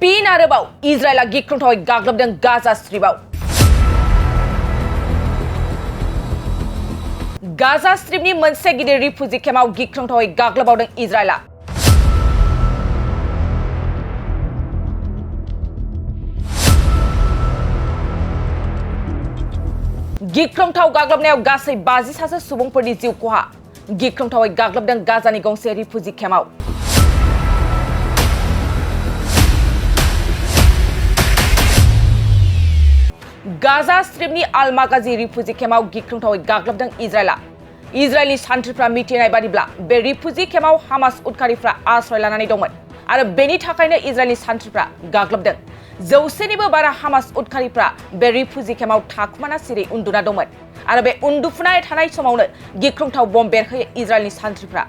Fin आरोबाव इजराइला गिख्रंथावै गाग्लोबदों Gaza स्ट्रिपाव। Gaza स्ट्रिपनि मोनसे गिदिर रिफुजि केम्पआव गिख्रंथावै गाग्लोबबावदों इजराइला। गिख्रंथाव गाग्लोबनायाव गासै 50 सासे सुबुंफोरनि जिउ खहा। गिख्रंथावै गाग्लोबदों गाजानि गंसे रिफुजि केम्पआव। गाजा स्ट्रिपनि आल-मागाजी रिफुजि केम्पआव गिख्रंथावै गाग्लोबदों इजराइला। इजराइलनि सान्थ्रिफ्रा मिथिनाय बादिब्ला बे रिफुजि केम्पआव हामास उदखारिफ्रा आश्रय लानानै दंमोन आरो बेनि थाखायनो इजराइलनि सान्थ्रिफ्रा गाग्लोबदों। 100निबो बारा हामास उदखारिफ्रा बे रिफुजि केम्पआव थाखुमाना सिरि उन्दुना दंमोन आरो बे उन्दुफुनाय थानाय समावनो गिख्रंथाव बम बेरहोयो इजराइलनि सान्थ्रिफ्रा।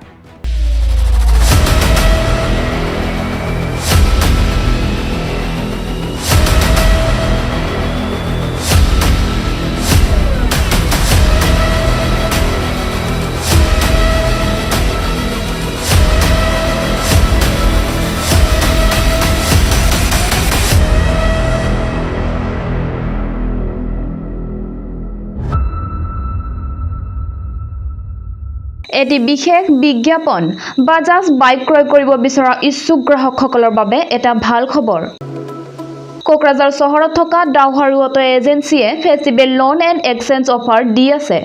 এটি বিশেষ বিজ্ঞাপন বাজাজ বাইক ক্ৰয় কৰিব বিচৰা ইচ্ছুক গ্ৰাহকসকলৰ বাবে এটা ভাল খবৰ। কোকৰাঝাৰ চহৰত থকা ডাউহাৰু অটো এজেন্সিয়ে festival loan and exchange offer দি আছে।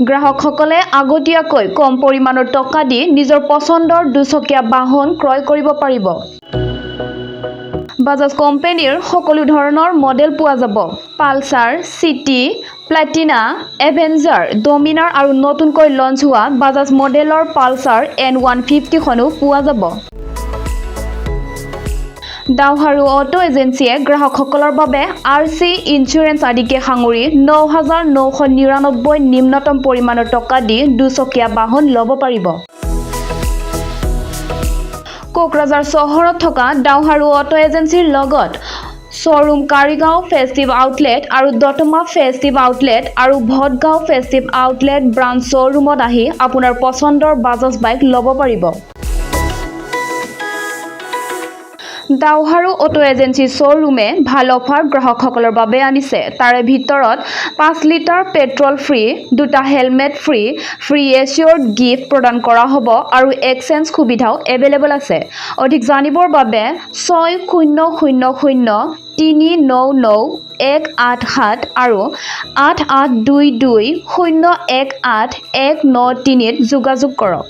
গ্ৰাহকসকলে আগতীয়াকৈ কম পৰিমাণৰ টকা দি নিজৰ পছন্দৰ দুচকীয়া বাহন ক্ৰয় কৰিব পাৰিব। বাজাজ কোম্পানীৰ সকলো ধৰণৰ মডেল পোৱা যাব। পালচাৰ, সিটি, প্লাটিনা, এভেঞ্জাৰ, ডমিনাৰ আৰু নতুনকৈ লঞ্চ হোৱা বাজাজ মডেলৰ পালচাৰ N150 খনো পোৱা যাব। ডাউহাৰু অটো এজেন্সিয়ে গ্ৰাহকসকলৰ বাবে RC ইঞ্চুৰেঞ্চ আদিকে সাঙুৰি 9,999 নিম্নতম পৰিমাণৰ টকা দি দুচকীয়া বাহন ল'ব পাৰিব। কোকৰাঝাৰ চহৰত থকা ডাউহাৰু অটো এজেন্সিৰ লগত শ্বৰুম কাৰিগাঁও ফেষ্টিভ আউটলেট আৰু দতমা ফেষ্টিভ আউটলেট আৰু ভটগাঁও ফেষ্টিভ আউটলেট ব্ৰাঞ্চ শ্বৰুমত আহি আপোনাৰ পছন্দৰ বাজাজ বাইক ল'ব পাৰিব। ডাউহাৰু অটো এজেন্সি শ্বৰুমে ভাল অফাৰ গ্ৰাহকসকলৰ বাবে আনিছে। তাৰে ভিতৰত 5 লিটাৰ পেট্ৰল ফ্ৰী, 2টা হেলমেট ফ্ৰী, ফ্ৰী এচিয়ৰ্ড গিফ্ট প্ৰদান কৰা হ'ব আৰু এক্সচেঞ্জ সুবিধাও এভেইলেবল আছে। অধিক জানিবৰ বাবে 6000399187 আৰু 8822018193 যোগাযোগ কৰক।